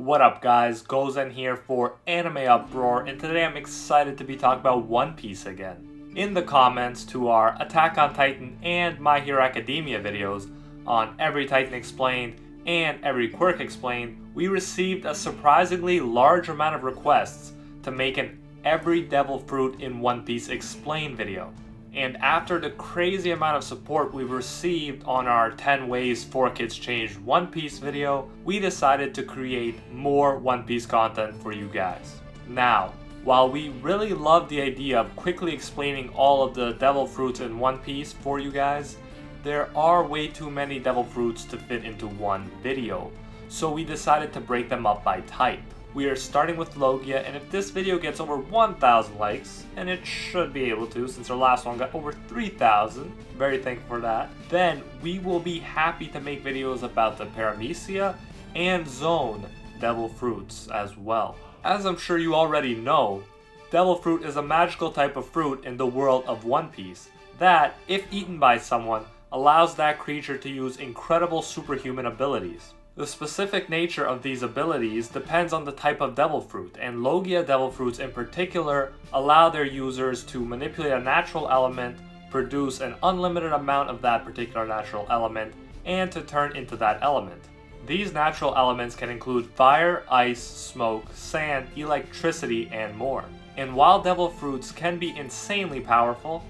What up guys, Zoan here for Anime Uproar, and today I'm excited to be talking about One Piece again. In the comments to our Attack on Titan and My Hero Academia videos on Every Titan Explained and Every Quirk Explained, we received a surprisingly large amount of requests to make an Every Devil Fruit in One Piece Explained video. And after the crazy amount of support we've received on our 10 ways 4Kids changed One Piece video, we decided to create more One Piece content for you guys. Now, while we really love the idea of quickly explaining all of the Devil Fruits in One Piece for you guys, there are way too many Devil Fruits to fit into one video, so we decided to break them up by type. We are starting with Logia, and if this video gets over 1,000 likes, and it should be able to since our last one got over 3,000, very thankful for that, then we will be happy to make videos about the Paramecia and Zoan Devil Fruits as well. As I'm sure you already know, Devil Fruit is a magical type of fruit in the world of One Piece that, if eaten by someone, allows that creature to use incredible superhuman abilities. The specific nature of these abilities depends on the type of Devil Fruit, and Logia Devil Fruits in particular allow their users to manipulate a natural element, produce an unlimited amount of that particular natural element, and to turn into that element. These natural elements can include fire, ice, smoke, sand, electricity, and more. And while Devil Fruits can be insanely powerful,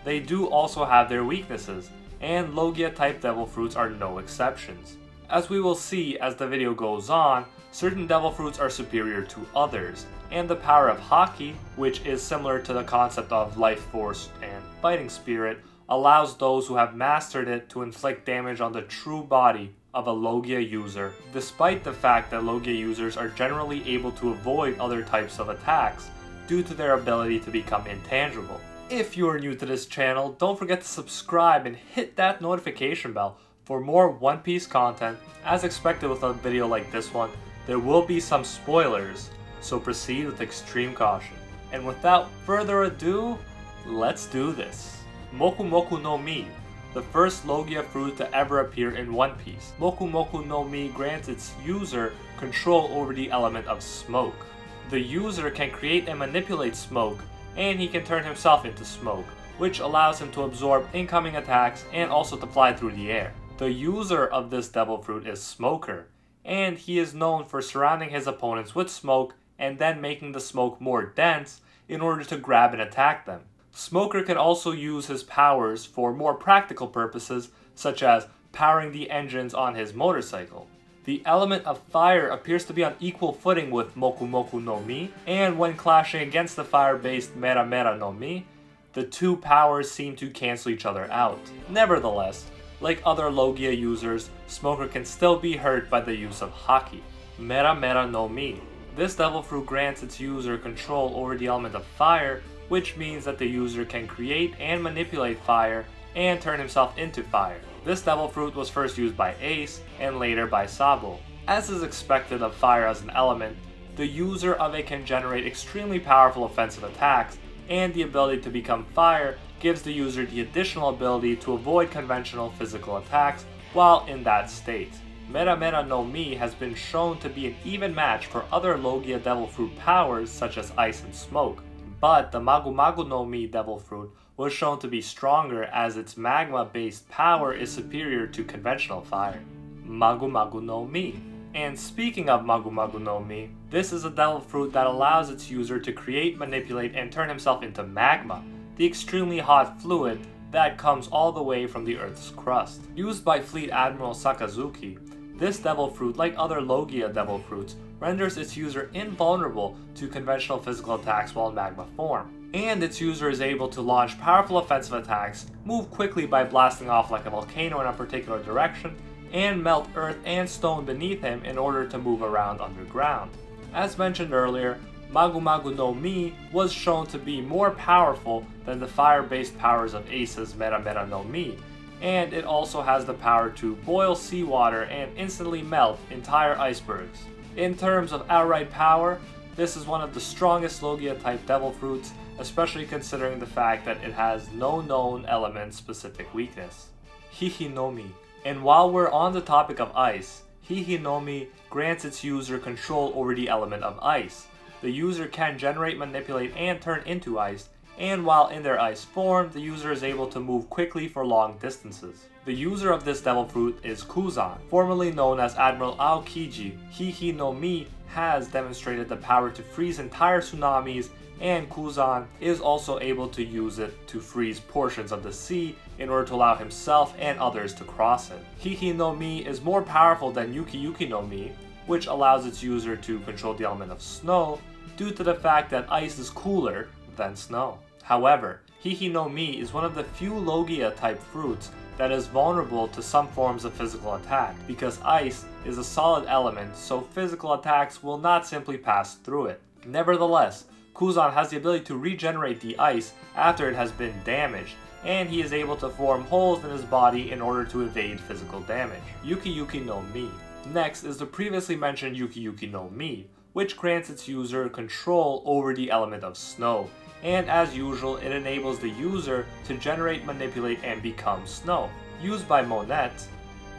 they do also have their weaknesses, and Logia type Devil Fruits are no exceptions. As we will see as the video goes on, certain Devil Fruits are superior to others, and the power of Haki, which is similar to the concept of Life Force and Fighting Spirit, allows those who have mastered it to inflict damage on the true body of a Logia user, despite the fact that Logia users are generally able to avoid other types of attacks due to their ability to become intangible. If you are new to this channel, don't forget to subscribe and hit that notification bell for more One Piece content. As expected with a video like this one, there will be some spoilers, so proceed with extreme caution. And without further ado, let's do this. Mokomoko Nomi, the first Logia fruit to ever appear in One Piece. Mokomoko Nomi grants its user control over the element of smoke. The user can create and manipulate smoke, and he can turn himself into smoke, which allows him to absorb incoming attacks and also to fly through the air. The user of this Devil Fruit is Smoker, and he is known for surrounding his opponents with smoke and then making the smoke more dense in order to grab and attack them. Smoker can also use his powers for more practical purposes, such as powering the engines on his motorcycle. The element of fire appears to be on equal footing with Mokomoko Nomi, and when clashing against the fire-based Nomi, the two powers seem to cancel each other out. Nevertheless, like other Logia users, Smoker can still be hurt by the use of Haki. Nomi. This Devil Fruit grants its user control over the element of fire, which means that the user can create and manipulate fire and turn himself into fire. This Devil Fruit was first used by Ace and later by Sabo. As is expected of fire as an element, the user of it can generate extremely powerful offensive attacks, and the ability to become fire gives the user the additional ability to avoid conventional physical attacks while in that state. Nomi has been shown to be an even match for other Logia Devil Fruit powers such as ice and smoke, but the Magu Nomi Devil Fruit was shown to be stronger as its magma-based power is superior to conventional fire. Magu Nomi. And speaking of Magu Nomi, this is a Devil Fruit that allows its user to create, manipulate, and turn himself into magma, the extremely hot fluid that comes all the way from the Earth's crust. Used by Fleet Admiral Sakazuki, this Devil Fruit, like other Logia Devil Fruits, renders its user invulnerable to conventional physical attacks while in magma form. And its user is able to launch powerful offensive attacks, move quickly by blasting off like a volcano in a particular direction, and melt earth and stone beneath him in order to move around underground. As mentioned earlier, Magu Nomi was shown to be more powerful than the fire-based powers of Ace's Nomi, and it also has the power to boil seawater and instantly melt entire icebergs. In terms of outright power, this is one of the strongest Logia-type Devil Fruits, especially considering the fact that it has no known element-specific weakness. Hime Nomi. And while we're on the topic of ice, Hime Nomi grants its user control over the element of ice. The user can generate, manipulate, and turn into ice, and while in their ice form, the user is able to move quickly for long distances. The user of this devil fruit is Kuzan, formerly known as Admiral Aokiji. Hime Nomi has demonstrated the power to freeze entire tsunamis, and Kuzan is also able to use it to freeze portions of the sea in order to allow himself and others to cross it. Hime Nomi is more powerful than Yuki Nomi, which allows its user to control the element of snow due to the fact that ice is cooler than snow. However, Hime Nomi is one of the few Logia type fruits that is vulnerable to some forms of physical attack, because ice is a solid element, so physical attacks will not simply pass through it. Nevertheless, Kuzan has the ability to regenerate the ice after it has been damaged, and he is able to form holes in his body in order to evade physical damage. Yuki Nomi. Next is the previously mentioned Yuki Nomi, which grants its user control over the element of snow, and as usual it enables the user to generate, manipulate, and become snow. Used by Monette,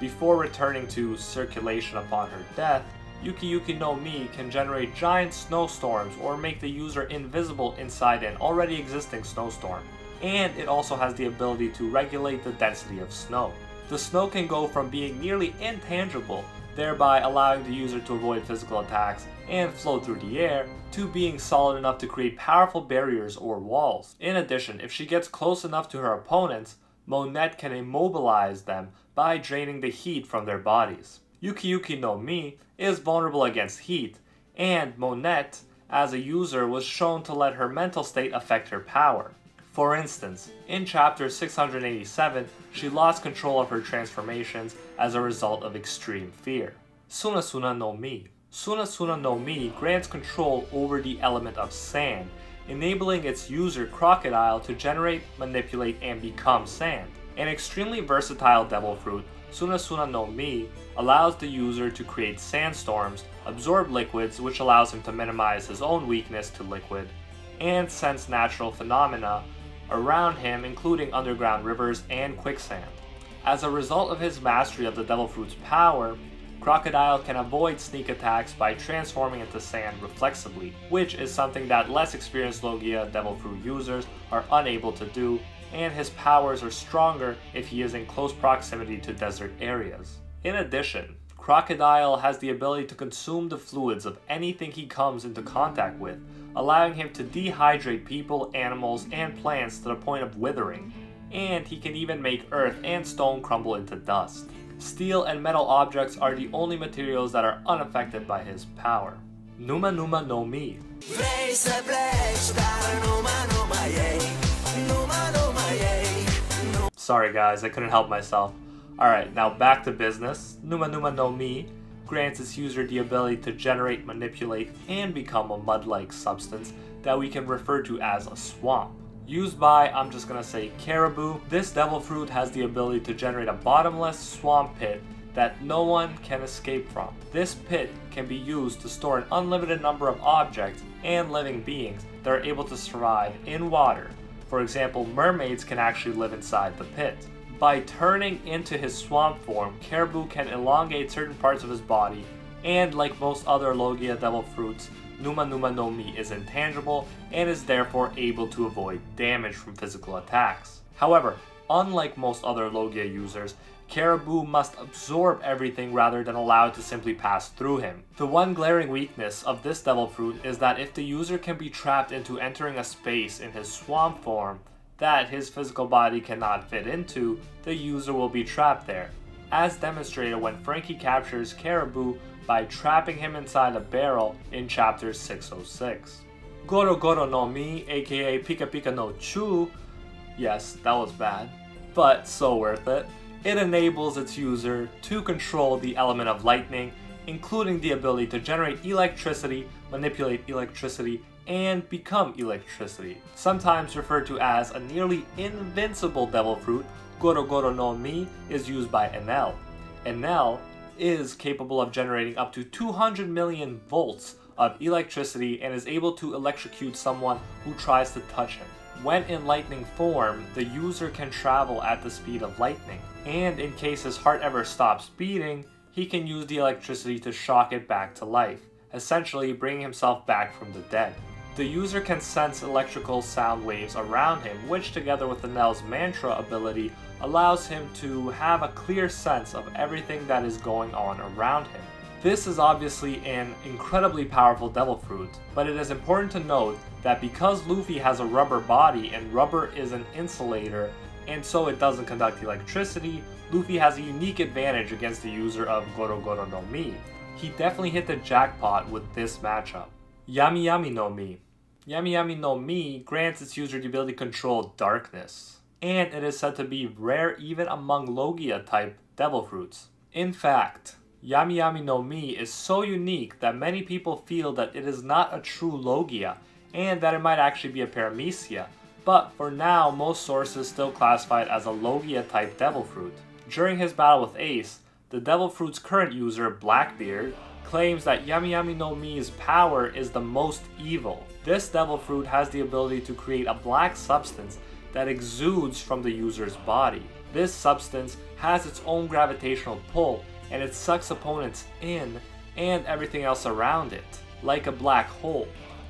before returning to circulation upon her death, Yuki Nomi can generate giant snowstorms or make the user invisible inside an already existing snowstorm, and it also has the ability to regulate the density of snow. The snow can go from being nearly intangible, thereby allowing the user to avoid physical attacks and float through the air, to being solid enough to create powerful barriers or walls. In addition, if she gets close enough to her opponents, Monette can immobilize them by draining the heat from their bodies. Yuki Nomi is vulnerable against heat, and Monette, as a user, was shown to let her mental state affect her power. For instance, in chapter 687, she lost control of her transformations as a result of extreme fear. Suna Nomi. Suna Nomi grants control over the element of sand, enabling its user Crocodile to generate, manipulate, and become sand. An extremely versatile devil fruit, Suna Nomi allows the user to create sandstorms, absorb liquids, which allows him to minimize his own weakness to liquid, and sense natural phenomena around him, including underground rivers and quicksand. As a result of his mastery of the devil fruit's power, Crocodile can avoid sneak attacks by transforming into sand reflexively, which is something that less experienced Logia Devil Fruit users are unable to do, and his powers are stronger if he is in close proximity to desert areas. In addition, Crocodile has the ability to consume the fluids of anything he comes into contact with, allowing him to dehydrate people, animals, and plants to the point of withering, and he can even make earth and stone crumble into dust. Steel and metal objects are the only materials that are unaffected by his power. Numa Nomi. Sorry guys, I couldn't help myself. Alright, now back to business. Numa Nomi grants its user the ability to generate, manipulate, and become a mud-like substance that we can refer to as a swamp. Used by, I'm just gonna say, Caribou, this devil fruit has the ability to generate a bottomless swamp pit that no one can escape from. This pit can be used to store an unlimited number of objects and living beings that are able to survive in water. For example, mermaids can actually live inside the pit. By turning into his swamp form, Caribou can elongate certain parts of his body, and like most other Logia devil fruits, Numa Nomi is intangible and is therefore able to avoid damage from physical attacks. However, unlike most other Logia users, Caribou must absorb everything rather than allow it to simply pass through him. The one glaring weakness of this devil fruit is that if the user can be trapped into entering a space in his swamp form that his physical body cannot fit into, the user will be trapped there, as demonstrated when Frankie captures Caribou by trapping him inside a barrel in chapter 606. Goro Nomi, aka Pika no Chu, yes, that was bad, but so worth it. It enables its user to control the element of lightning, including the ability to generate electricity, manipulate electricity, and become electricity. Sometimes referred to as a nearly invincible devil fruit, Goro Nomi is used by Enel. Enel is capable of generating up to 200 million volts of electricity and is able to electrocute someone who tries to touch him. When in lightning form, the user can travel at the speed of lightning, and in case his heart ever stops beating, he can use the electricity to shock it back to life, essentially bringing himself back from the dead. The user can sense electrical sound waves around him, which together with the Nell's mantra ability allows him to have a clear sense of everything that is going on around him. This is obviously an incredibly powerful Devil Fruit, but it is important to note that because Luffy has a rubber body and rubber is an insulator, and so it doesn't conduct electricity, Luffy has a unique advantage against the user of Goro Goro no Mi. He definitely hit the jackpot with this matchup. Yami Nomi. Yami Nomi grants its user the ability to control darkness, and it is said to be rare even among Logia type Devil Fruits. In fact, Yami Nomi is so unique that many people feel that it is not a true Logia, and that it might actually be a Paramecia, but for now most sources still classify it as a Logia type Devil Fruit. During his battle with Ace, the Devil Fruit's current user, Blackbeard, claims that Yami Nomi's power is the most evil. This Devil Fruit has the ability to create a black substance that exudes from the user's body. This substance has its own gravitational pull, and it sucks opponents in and everything else around it, like a black hole,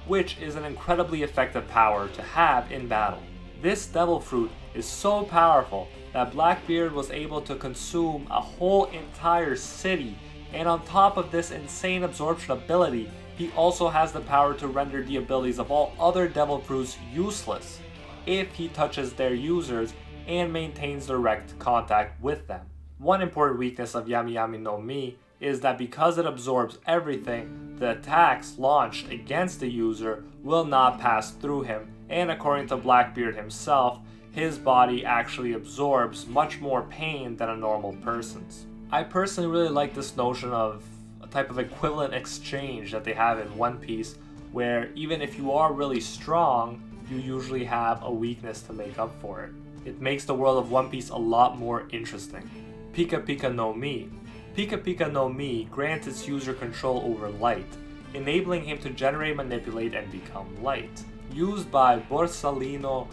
which is an incredibly effective power to have in battle. This Devil Fruit is so powerful that Blackbeard was able to consume a whole entire city, and on top of this insane absorption ability, he also has the power to render the abilities of all other Devil Fruits useless if he touches their users and maintains direct contact with them. One important weakness of Yami Nomi is that because it absorbs everything, the attacks launched against the user will not pass through him, and according to Blackbeard himself, his body actually absorbs much more pain than a normal person's. I personally really like this notion of a type of equivalent exchange that they have in One Piece, where even if you are really strong, you usually have a weakness to make up for it. It makes the world of One Piece a lot more interesting. Pika Nomi. Pika Nomi grants its user control over light, enabling him to generate, manipulate, and become light. Used by Borsalino,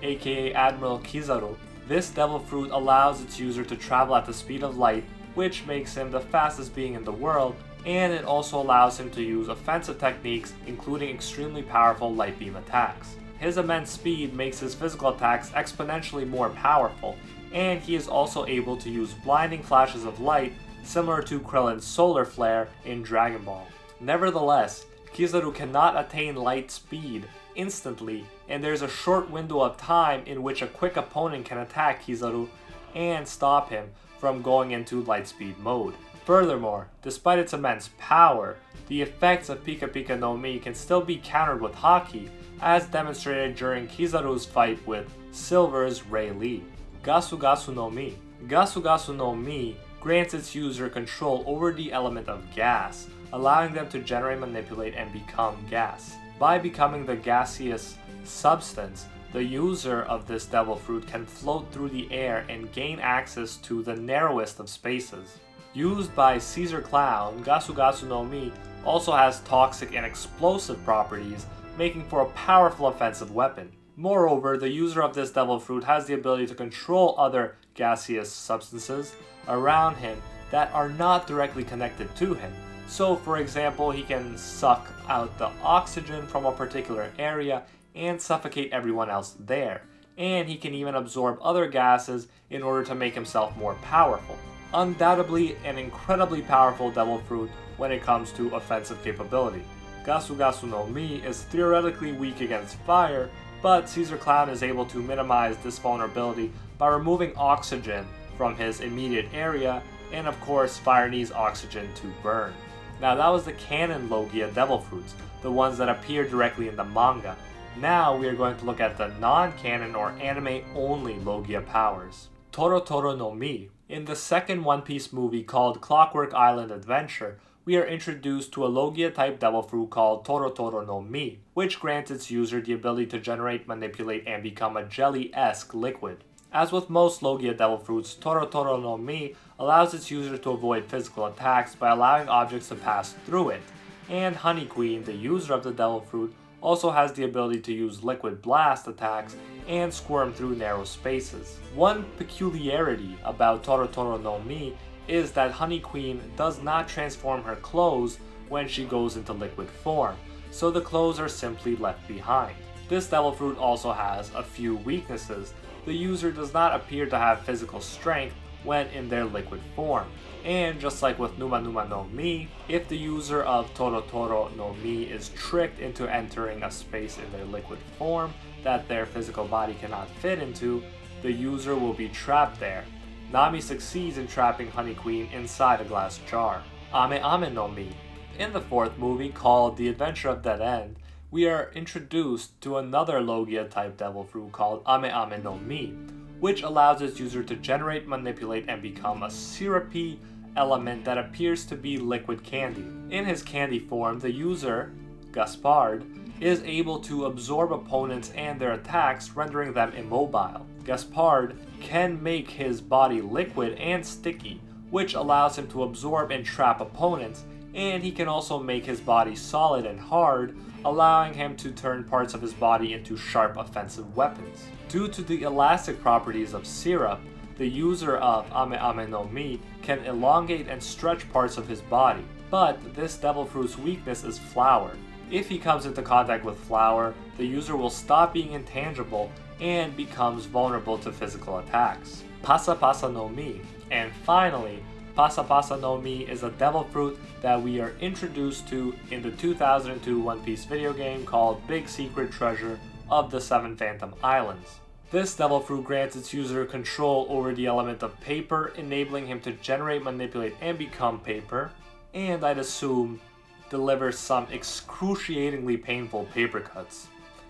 aka Admiral Kizaru, this Devil Fruit allows its user to travel at the speed of light, which makes him the fastest being in the world, and it also allows him to use offensive techniques, including extremely powerful light beam attacks. His immense speed makes his physical attacks exponentially more powerful, and he is also able to use blinding flashes of light, similar to Krillin's solar flare in Dragon Ball. Nevertheless, Kizaru cannot attain light speed instantly, and there's a short window of time in which a quick opponent can attack Kizaru and stop him from going into light speed mode. Furthermore, despite its immense power, the effects of Pika Nomi can still be countered with Haki, as demonstrated during Kizaru's fight with Silver's Ray Lee. Gasu Nomi. Gasu Nomi grants its user control over the element of gas, allowing them to generate, manipulate, and become gas. By becoming the gaseous substance, the user of this Devil Fruit can float through the air and gain access to the narrowest of spaces. Used by Caesar Clown, Gasu Nomi also has toxic and explosive properties, making for a powerful offensive weapon. Moreover, the user of this Devil Fruit has the ability to control other gaseous substances around him that are not directly connected to him. So, for example, he can suck out the oxygen from a particular area and suffocate everyone else there. And he can even absorb other gases in order to make himself more powerful. Undoubtedly an incredibly powerful Devil Fruit when it comes to offensive capability. Gasu Nomi is theoretically weak against fire, but Caesar Clown is able to minimize this vulnerability by removing oxygen from his immediate area, and of course fire needs oxygen to burn. Now that was the canon Logia Devil Fruits, the ones that appear directly in the manga. Now we are going to look at the non-canon or anime-only Logia powers. Toro Nomi. In the second One Piece movie called Clockwork Island Adventure, we are introduced to a Logia-type Devil Fruit called Toro Nomi, which grants its user the ability to generate, manipulate, and become a jelly-esque liquid. As with most Logia Devil Fruits, Toro Nomi allows its user to avoid physical attacks by allowing objects to pass through it, and Honey Queen, the user of the Devil Fruit, also has the ability to use liquid blast attacks and squirm through narrow spaces. One peculiarity about Toro Nomi is that Honey Queen does not transform her clothes when she goes into liquid form, so the clothes are simply left behind. This Devil Fruit also has a few weaknesses. The user does not appear to have physical strength when in their liquid form. And just like with Numa Nomi, if the user of Toro Nomi is tricked into entering a space in their liquid form that their physical body cannot fit into, the user will be trapped there. Nami succeeds in trapping Honey Queen inside a glass jar. Amiami Nomi. In the fourth movie, called The Adventure of Dead End, we are introduced to another Logia type Devil Fruit called Amiami Nomi, which allows its user to generate, manipulate, and become a syrupy element that appears to be liquid candy. In his candy form, the user, Gaspard, is able to absorb opponents and their attacks, rendering them immobile. Gaspard can make his body liquid and sticky, which allows him to absorb and trap opponents, and he can also make his body solid and hard, allowing him to turn parts of his body into sharp offensive weapons. Due to the elastic properties of syrup, the user of Amiami Nomi can elongate and stretch parts of his body, but this Devil Fruit's weakness is flour. If he comes into contact with flour, the user will stop being intangible and becomes vulnerable to physical attacks. Pasa Nomi. And finally, Pasa Nomi is a Devil Fruit that we are introduced to in the 2002 One Piece video game called Big Secret Treasure of the Seven Phantom Islands. This Devil Fruit grants its user control over the element of paper, enabling him to generate, manipulate, and become paper, and I'd assume delivers some excruciatingly painful paper cuts.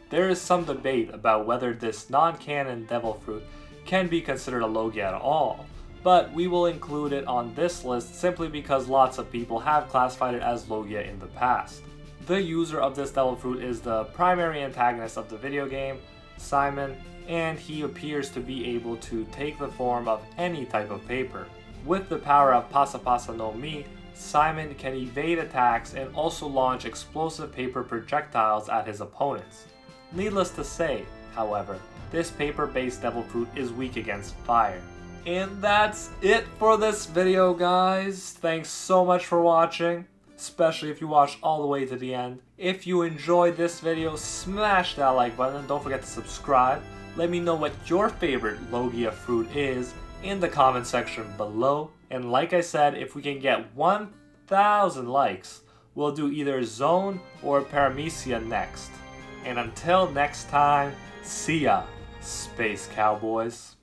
There is some debate about whether this non-canon Devil Fruit can be considered a Logia at all, but we will include it on this list simply because lots of people have classified it as Logia in the past. The user of this Devil Fruit is the primary antagonist of the video game, Simon, and he appears to be able to take the form of any type of paper. With the power of Pasa Nomi, Simon can evade attacks and also launch explosive paper projectiles at his opponents. Needless to say, however, this paper-based Devil Fruit is weak against fire. And that's it for this video, guys. Thanks so much for watching, especially if you watched all the way to the end. If you enjoyed this video, smash that like button and don't forget to subscribe. Let me know what your favorite Logia fruit is in the comment section below. And like I said, if we can get 1,000 likes, we'll do either Zoan or Paramecia next. And until next time, see ya, Space Cowboys.